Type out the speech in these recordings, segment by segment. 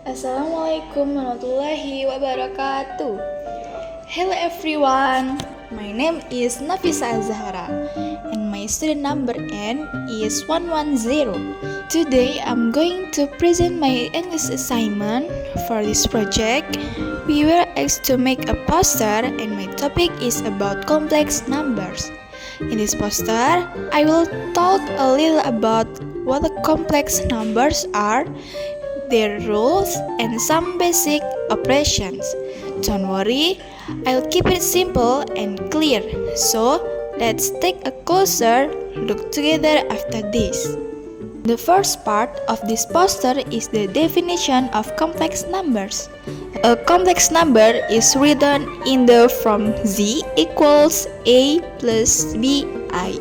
Assalamualaikum warahmatullahi wabarakatuh. Hello everyone, my name is Nafisa Azhara and my student number N is 110. Today I'm going to present my English assignment. For this project, we were asked to make a poster and my topic is about complex numbers. In this poster, I will talk a little about what the complex numbers are, their rules, and some basic operations. Don't worry, I'll keep it simple and clear. So, let's take a closer look together after this. The first part of this poster is the definition of complex numbers. A complex number is written in the form z equals a plus bi,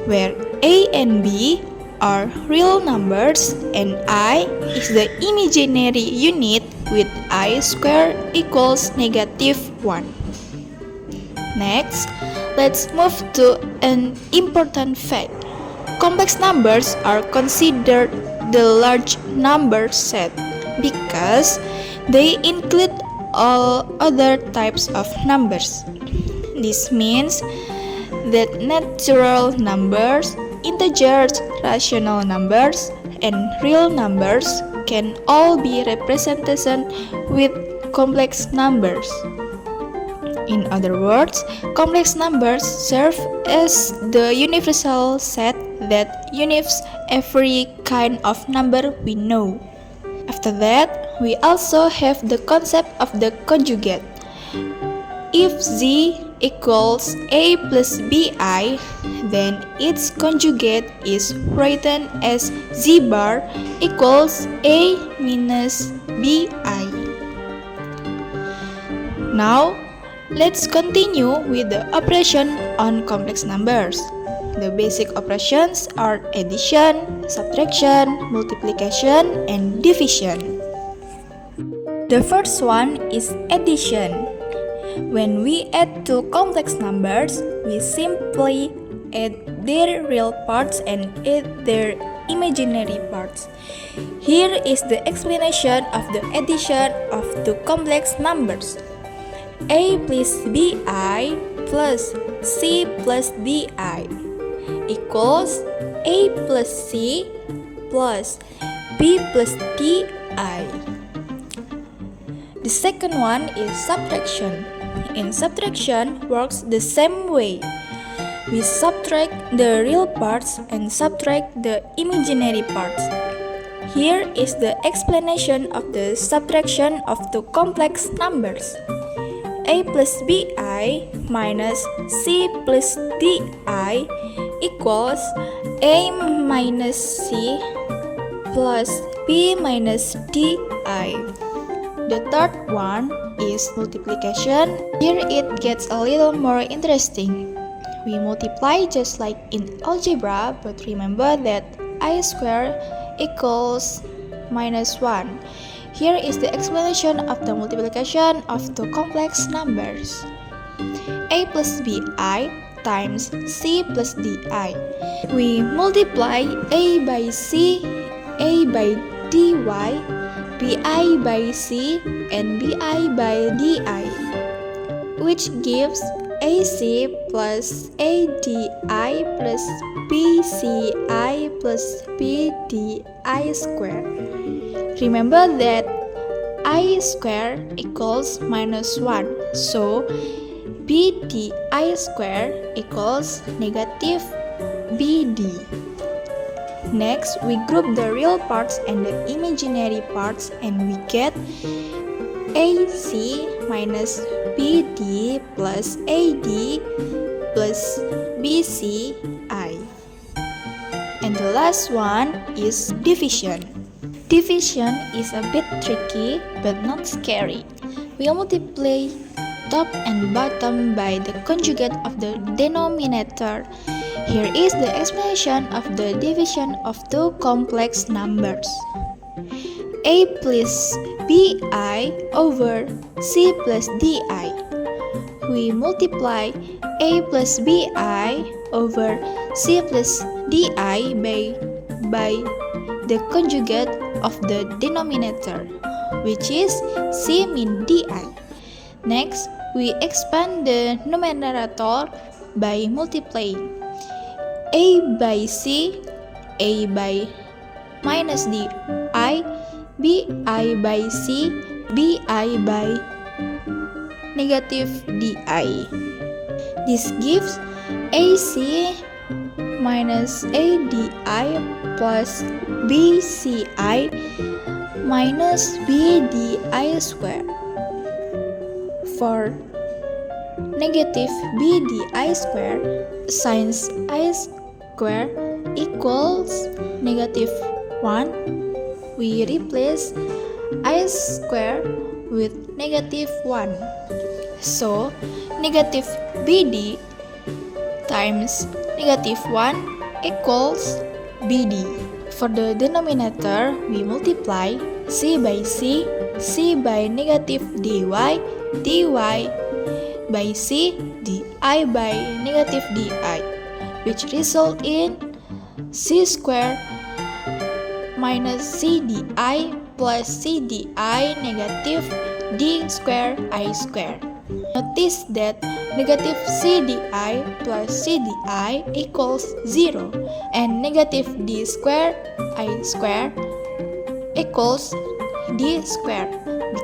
where a and b are real numbers and I is the imaginary unit with I squared equals -1. Next, let's move to an important fact. Complex numbers are considered the large number set because they include all other types of numbers. This means that natural numbers, integers, rational numbers, and real numbers can all be represented with complex numbers. In other words, complex numbers serve as the universal set that unites every kind of number we know. After that, we also have the concept of the conjugate. If z equals a plus bi, then its conjugate is written as z bar equals a minus bi. Now, let's continue with the operation on complex numbers. The basic operations are addition, subtraction, multiplication, and division. The first one is addition. When we add two complex numbers, we simply add their real parts and add their imaginary parts. Here is the explanation of the addition of two complex numbers. A plus bi plus c plus di equals a plus c plus b plus di. The second one is subtraction. In subtraction works the same way. We subtract the real parts and subtract the imaginary parts. Here is the explanation of the subtraction of two complex numbers. A plus bi minus c plus di equals a minus c plus b minus di. The third one is multiplication. Here it gets a little more interesting. We multiply just like in algebra, but remember that I squared equals -1. Here is the explanation of the multiplication of two complex numbers. A plus bi times c plus di. We multiply a by c, a by dy, bi by c, and bi by di, which gives ac plus adi plus bci plus bdi squared. Remember that I square equals -1, so bdi square equals -bd. Next, we group the real parts and the imaginary parts and we get ac minus bd plus ad plus bci. And the last one is division. Division is a bit tricky but not scary. We multiply top and bottom by the conjugate of the denominator. Here is the explanation of the division of two complex numbers. A plus bi over c plus di. We multiply a plus bi over c plus di by the conjugate of the denominator, which is C min di. Next, we expand the numerator by multiplying A by C, A by minus di, bi by C, bi by negative di. This gives AC minus ADI plus BCI minus BDI square. For negative BDI square, since I square equals negative 1, we replace I square with negative 1. So, negative BD times negative 1 equals BD. For the denominator, we multiply C by C, C by negative dy, dy by C, di by negative di, which result in C square minus CDI plus CDI negative D square I square. Notice that negative CDI plus CDI equals 0 and negative D square I square equals D square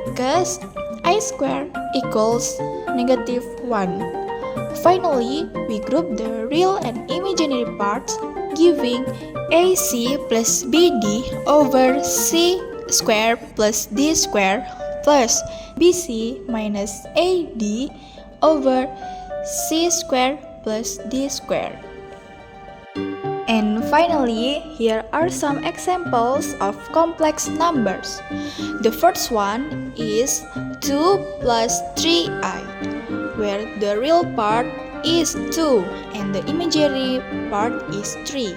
because I square equals negative 1. Finally, we group the real and imaginary parts giving AC plus BD over C square plus D square plus BC minus AD over C square plus D square. And finally, here are some examples of complex numbers. The first one is 2 plus 3i, where the real part is 2 and the imaginary part is 3.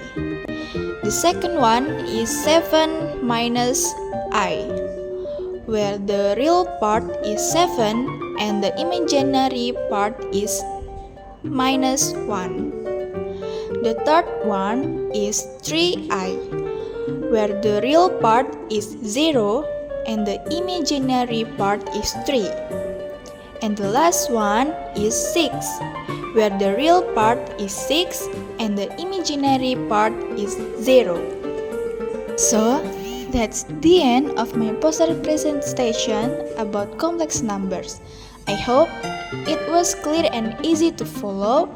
The second one is 7 minus I, where the real part is 7 and the imaginary part is minus 1. The third one is 3i, where the real part is 0 and the imaginary part is 3. And the last one is 6, where the real part is 6 and the imaginary part is 0. So, that's the end of my poster presentation about complex numbers. I hope it was clear and easy to follow.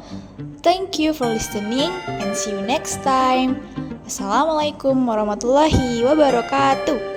Thank you for listening and see you next time. Assalamualaikum warahmatullahi wabarakatuh.